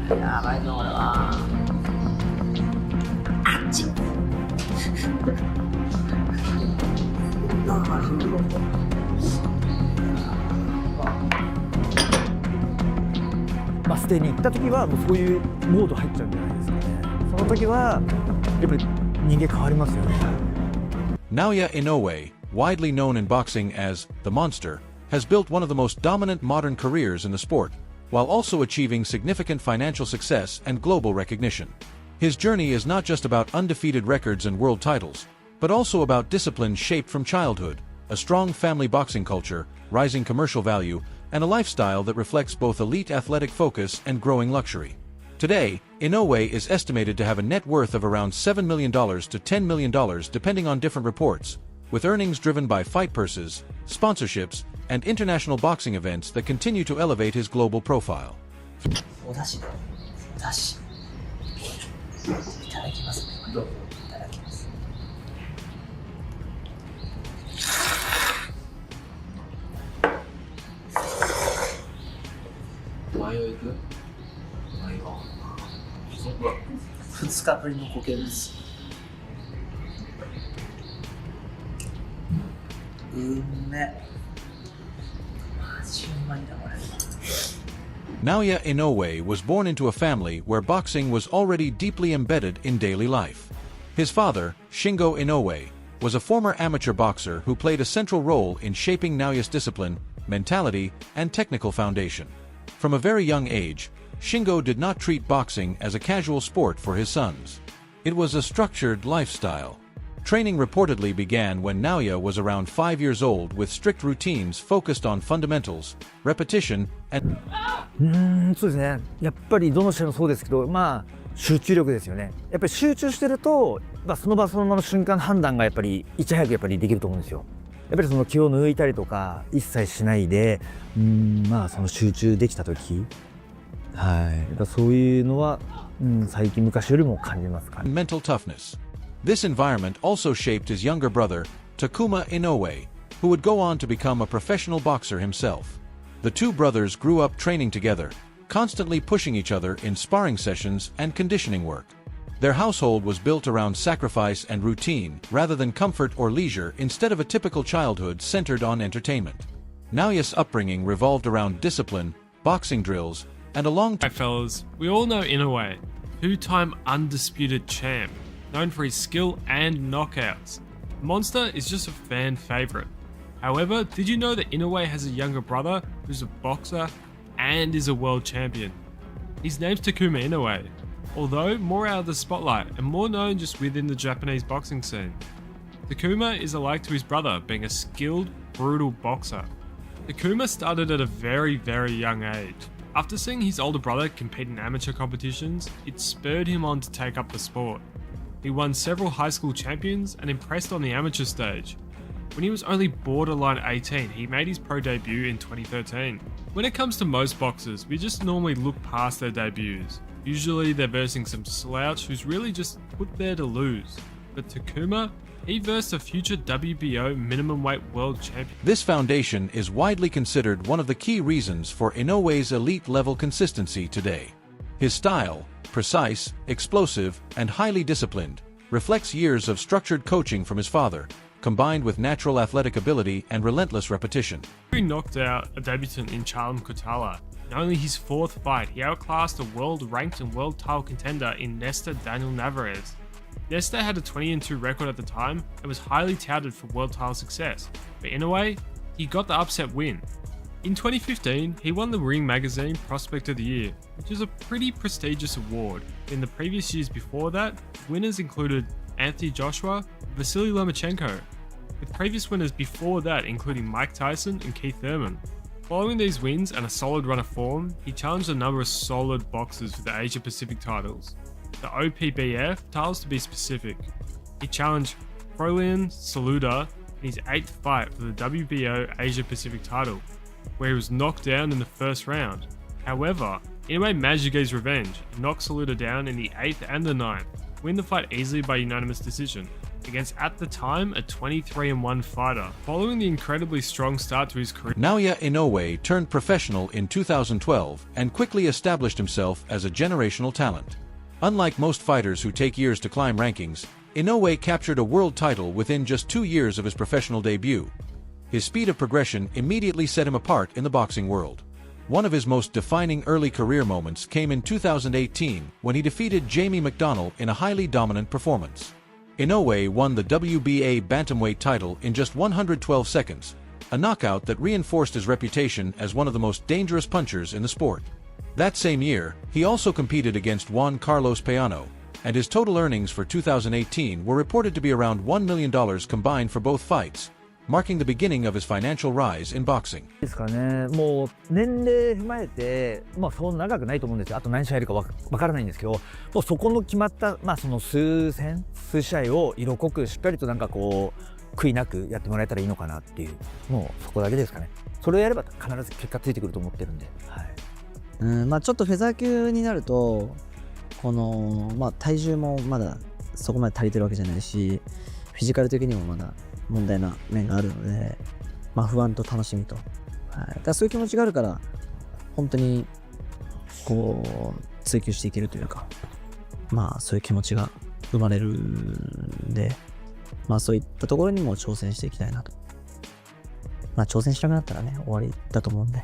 やばいぞ俺は。あっち。バス停に行った時はもうそういうモード入っちゃうんじゃないですかね。その時はやっぱり人間変わりますよね。Naoya Inoue, widely known in boxing as the Monster, has built one of the most dominant modern careers in the sport, while also achieving significant financial success and global recognition. His journey is not just about undefeated records and world titles, but also about discipline shaped from childhood, a strong family boxing culture, rising commercial value, and a lifestyle that reflects both elite athletic focus and growing luxury. Today, Inoue is estimated to have a net worth of around $7 million to $10 million depending on different reports, with earnings driven by fight purses, sponsorships, and international boxing events that continue to elevate his global profile. お出汁で、お出汁。いただきますね。どうぞ。いただきます。マヨいく？マヨ。2日ぶりの固形です。マジうまいなこれ。Naoya Inoue was born into a family where boxing was already deeply embedded in daily life. His father, Shingo Inoue, was a former amateur boxer who played a central role in shaping Naoya's discipline, mentality, and technical foundation. From a very young age, Shingo did not treat boxing as a casual sport for his sons. It was a structured lifestyle. Training reportedly began when Naoya was around 5 years old with strict routines focused on fundamentals, repetition, and そうですね。やっぱりどの試合もそうですけど、集中力ですよね。やっぱり集中してると、その場その場の瞬間判断がやっぱりいち早くやっぱりできると思うんですよ。やっぱりその気を抜いたりとか一切しないで、その集中できた時、はい。やっぱそういうのは、最近昔よりも感じますかね。mental toughness. This environment also shaped his younger brother, Takuma Inoue, who would go on to become a professional boxer himself. The two brothers grew up training together, constantly pushing each other in sparring sessions and conditioning work. Their household was built around sacrifice and routine rather than comfort or leisure instead of a typical childhood centered on entertainment. Naoya's upbringing revolved around discipline, boxing drills, and a long Alright fellas, we all know Inoue, two-time undisputed champ, known for his skill and knockouts. Monster is just a fan favourite. However, did you know that Inoue has a younger brother who's a boxer and is a world champion? His name's Takuma Inoue, although more out of the spotlight and more known just within the Japanese boxing scene. Takuma is alike to his brother, being a skilled, brutal boxer. Takuma started at a very, very young age. After seeing his older brother compete in amateur competitions, it spurred him on to take up the sport. He won several high school champions and impressed on the amateur stage. When he was only borderline 18, he made his pro debut in 2013. When it comes to most boxers, we just normally look past their debuts. Usually they're versing some slouch who's really just put there to lose. But Takuma, he versed a future WBO minimum weight world champion. This foundation is widely considered one of the key reasons for Inoue's elite-level consistency today. His style, precise, explosive, and highly disciplined, reflects years of structured coaching from his father, combined with natural athletic ability and relentless repetition. He knocked out a debutant in Charlam Kutala. In only his fourth fight, he outclassed a world-ranked and world title contender in Nesta Daniel Navarez. Nesta had a 20-2 record at the time and was highly touted for world title success, but in a way, he got the upset win. In 2015, he won the Ring Magazine Prospect of the Year, which is a pretty prestigious award. In the previous years before that, winners included Anthony Joshua, Vasily Lomachenko, with previous winners before that including Mike Tyson and Keith Thurman. Following these wins and a solid run of form, he challenged a number of solid boxers for the Asia Pacific titles. The OPBF titles to be specific. He challenged Frolian Saluda in his 8th fight for the WBO Asia Pacific title, where he was knocked down in the first round. However, Inoue managed to get his revenge and knocked Saluda down in the 8th and the 9th, win the fight easily by unanimous decision. against, at the time, a 23-1 fighter. Following the incredibly strong start to his career, Naoya Inoue turned professional in 2012 and quickly established himself as a generational talent. Unlike most fighters who take years to climb rankings, Inoue captured a world title within just 2 years of his professional debut. His speed of progression immediately set him apart in the boxing world. One of his most defining early career moments came in 2018 when he defeated Jamie McDonnell in a highly dominant performance. Inoue won the WBA bantamweight title in just 112 seconds, a knockout that reinforced his reputation as one of the most dangerous punchers in the sport. That same year, he also competed against Juan Carlos Peano, and his total earnings for 2018 were reported to be around $1 million combined for both fights, marking the beginning of his financial rise in boxing. ですからね、もう年齢踏まえて、そう長くないと思うんですよ。あと何試合やるかわからないんですけど、もうそこの決まった、その数試合を色濃くしっかりとこう悔いなくやってもらえたらいいのかなっていう、もうそこだけですかね。それをやれば必ず結果ついてくると思ってるんで。はい。ちょっとフェザー級になるとこの、体重もまだそこまで足りてるわけじゃないし、フィジカル的にもまだ問題な面があるので、不安と楽しみと、だからそういう気持ちがあるから本当にこう追求していけるというか、そういう気持ちが生まれるんで、そういったところにも挑戦していきたいなと。挑戦しなくなったらね、終わりだと思うんで。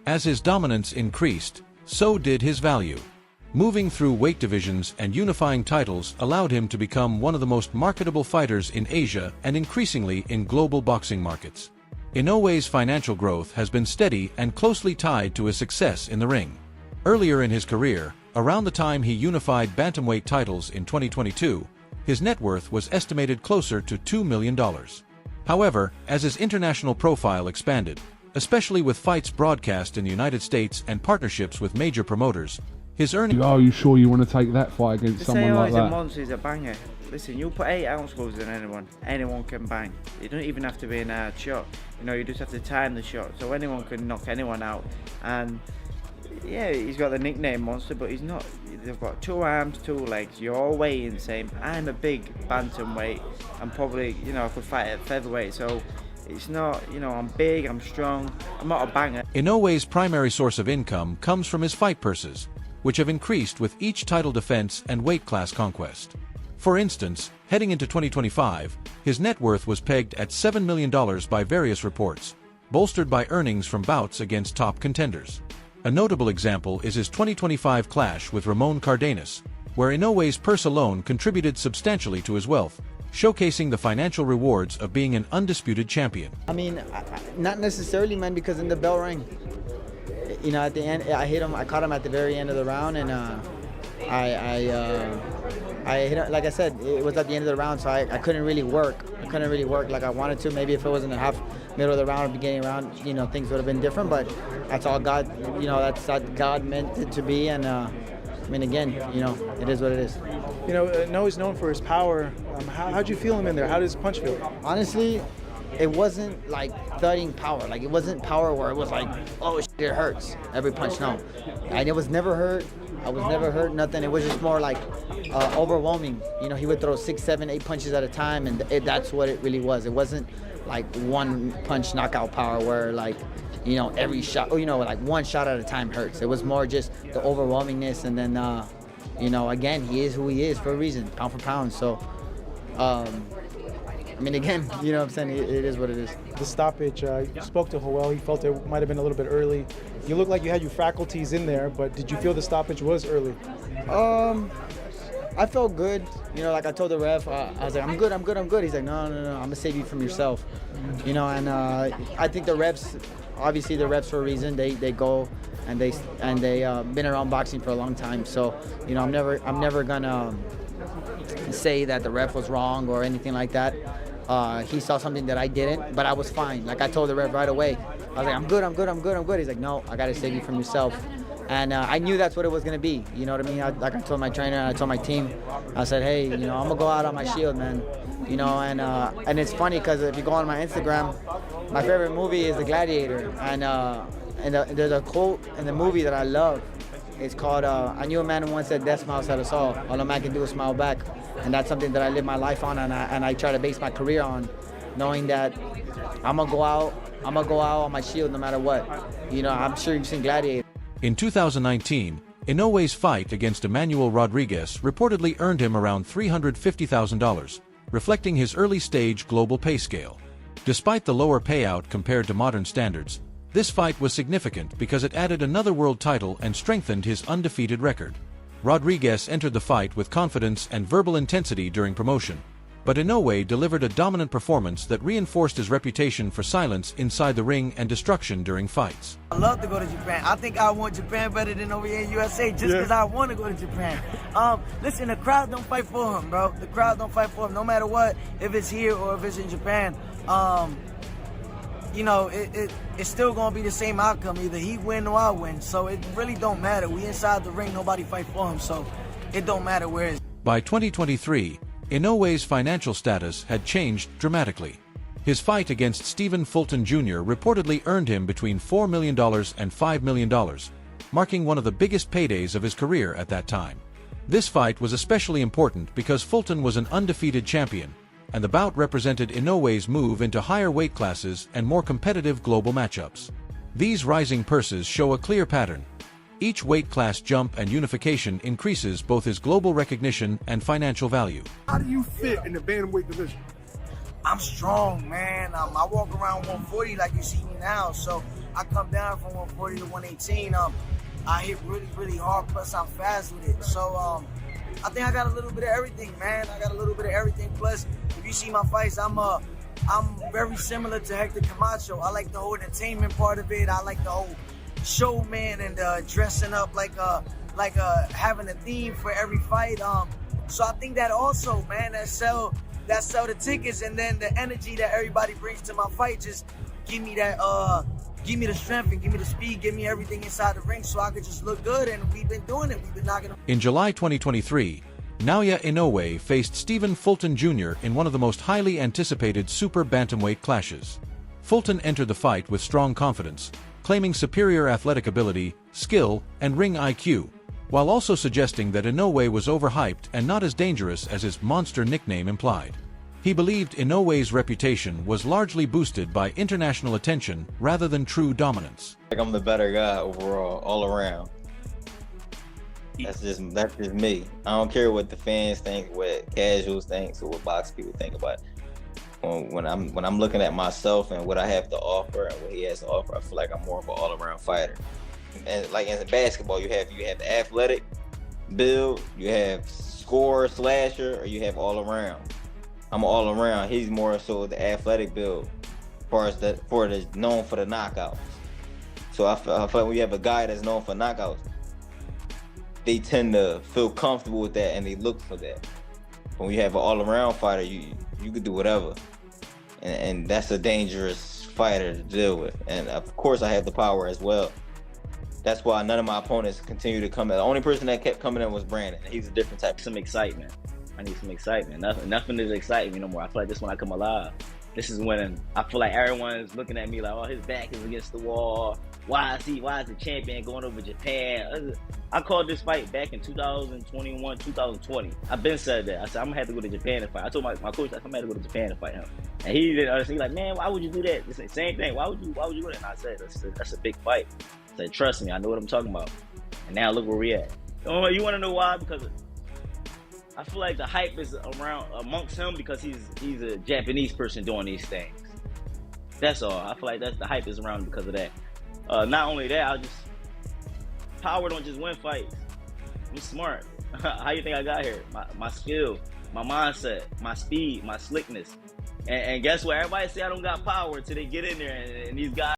As his dominance increased, so did his value. Moving through weight divisions and unifying titles allowed him to become one of the most marketable fighters in Asia and increasingly in global boxing markets. Inoue's financial growth has been steady and closely tied to his success in the ring. Earlier in his career, around the time he unified bantamweight titles in 2022, his net worth was estimated closer to $2 million. However, as his international profile expanded, especially with fights broadcast in the United States and partnerships with major promoters, his earnings... Are you sure you want to take that fight against someone like he's a that? monster, he's a banger. Listen, you put 8 ounce gloves on anyone can bang. You don't even have to be in a shot. You just have to time the shot, so anyone can knock anyone out. And yeah, he's got the nickname Monster, but he's not. They've got 2 arms, 2 legs. You're all weighing the same. I'm a big bantamweight. I'm probably, I could fight at featherweight, so it's not, I'm big, I'm strong, I'm not a banger. Inoue's primary source of income comes from his fight purses, which have increased with each title defense and weight class conquest. For instance, heading into 2025, his net worth was pegged at $7 million by various reports, bolstered by earnings from bouts against top contenders. A notable example is his 2025 clash with Ramon Cardenas, where Inoue's purse alone contributed substantially to his wealth, showcasing the financial rewards of being an undisputed champion. I mean, not necessarily, man, because in the bell rang, at the end, I caught him at the very end of the round, and I hit him, like I said, it was at the end of the round, so I couldn't really work. I couldn't really work like I wanted to. Maybe if it wasn't the middle of the round or beginning of the round, things would have been different, but that's all God, that's how God meant it to be, and again, it is what it is. Noah's known for his power. How'd you feel him in there? How did his punch feel? Honestly, it wasn't like thudding power. Like, it wasn't power where it was like, oh shit, it hurts every punch. No, and it was never hurt. I was never hurt, nothing. It was just more like overwhelming. He would throw 6, 7, 8 punches at a time, and that's what it really was. It wasn't like one punch knockout power where like, every shot, like one shot at a time hurts. It was more just the overwhelmingness, and then, again, he is who he is for a reason, pound for pound. So, again, what I'm saying, it is what it is. The stoppage, you spoke to Joel, he felt it might have been a little bit early. You look like you had your faculties in there, but did you feel the stoppage was early? I felt good. Like I told the ref, I was like, I'm good. He's like, no, I'm gonna save you from yourself. And I think the refs, obviously the refs for a reason, they go and they been around boxing for a long time. So, I'm never gonna say that the ref was wrong or anything like that. He saw something that I didn't, but I was fine. Like I told the ref right away, I was like, I'm good. He's like, no, I gotta save you from yourself. And I knew that's what it was gonna be. You know what I mean? I told my trainer, I told my team, I said, hey, I'm gonna go out on my shield, man. And it's funny because if you go on my Instagram, my favorite movie is The Gladiator, and there's a quote in the movie that I love, It's called, I knew a man who once said, death smiles at us all a man can do is smile back. And that's something that I live my life on, and I try to base my career on, knowing that I'm gonna go out on my shield no matter what. You know, I'm sure you've seen Gladiator. In 2019, Inoue's fight against Emmanuel Rodriguez reportedly earned him around $350,000, reflecting his early-stage global pay scale. Despite the lower payout compared to modern standards, this fight was significant because it added another world title and strengthened his undefeated record. Rodriguez entered the fight with confidence and verbal intensity during promotion, but Inoue delivered a dominant performance that reinforced his reputation for silence inside the ring and destruction during fights. I love to go to Japan. I think I want Japan better than over here in USA just because I want to go to Japan. Listen, the crowd don't fight for him, bro. The crowd don't fight for him no matter what, if it's here or if it's in Japan. You know, it's still going to be the same outcome. Either he win or I win. So it really don't matter. We inside the ring, nobody fight for him. So it don't matter where it's. By 2023, Inoue's financial status had changed dramatically. His fight against Stephen Fulton Jr. reportedly earned him between $4 million and $5 million, marking one of the biggest paydays of his career at that time. This fight was especially important because Fulton was an undefeated champion, and the bout represented Inoue's move into higher weight classes and more competitive global matchups. These rising purses show a clear pattern. Each weight class jump and unification increases both his global recognition and financial value. How do you fit in the bantamweight division? I'm strong, man. I walk around 140 like you see me now, so I come down from 140 to 118. I hit really, really hard, plus I'm fast with it. So I think I got a little bit of everything, man. I got a little bit of everything. Plus, if you see my fights, I'm very similar to Hector Camacho. I like the whole entertainment part of it. I like the whole showman and dressing up like having a theme for every fight. So I think that also, man, that sell the tickets, and then the energy that everybody brings to my fight just give me that give me the strength and give me the speed, give me everything inside the ring so I could just look good. And we've been doing it. We've been knocking them. In July 2023, Naoya Inoue faced Stephen Fulton Jr. in one of the most highly anticipated super bantamweight clashes. Fulton entered the fight with strong confidence, claiming superior athletic ability, skill, and ring IQ, while also suggesting that Inoue was overhyped and not as dangerous as his monster nickname implied. He believed Inoue's reputation was largely boosted by international attention rather than true dominance. Like I'm the better guy overall, all around. That's just me. I don't care what the fans think, what casuals think, or what box people think about it. When I'm looking at myself and what I have to offer and what he has to offer, I feel like I'm more of an all-around fighter. And like in basketball, you have the athletic build, you have scorer, slasher, or you have all around. I'm all around. He's more so the athletic build, as far as known for the knockouts. So I feel like when you have a guy that's known for knockouts, they tend to feel comfortable with that and they look for that. When you have an all-around fighter, you can do whatever, and that's a dangerous fighter to deal with. And of course, I have the power as well. That's why none of my opponents continue to come in. The only person that kept coming in was Brandon. He's a different type. Some excitement. I need some excitement. Nothing is exciting me no more. I feel like this when I come alive. This is when I feel like everyone's looking at me like, oh, his back is against the wall. Why is the champion going over Japan? I called this fight back in 2021, 2020. I've been said that. I said, I'm gonna have to go to Japan to fight. I told my coach, I'm gonna have to go to Japan to fight him. And he didn't understand. He's like, man, why would you do that? It's the same thing. Why would you do that? And I said, that's a big fight. I said, trust me, I know what I'm talking about. And now look where we at. You wanna know why? Because I feel like the hype is around amongst him because he's a Japanese person doing these things. That's all. I feel like the hype is around because of that. Not only that, power don't just win fights. I'm smart. How you think I got here? My skill, my mindset, my speed, my slickness. And guess what? Everybody say I don't got power until they get in there and these guys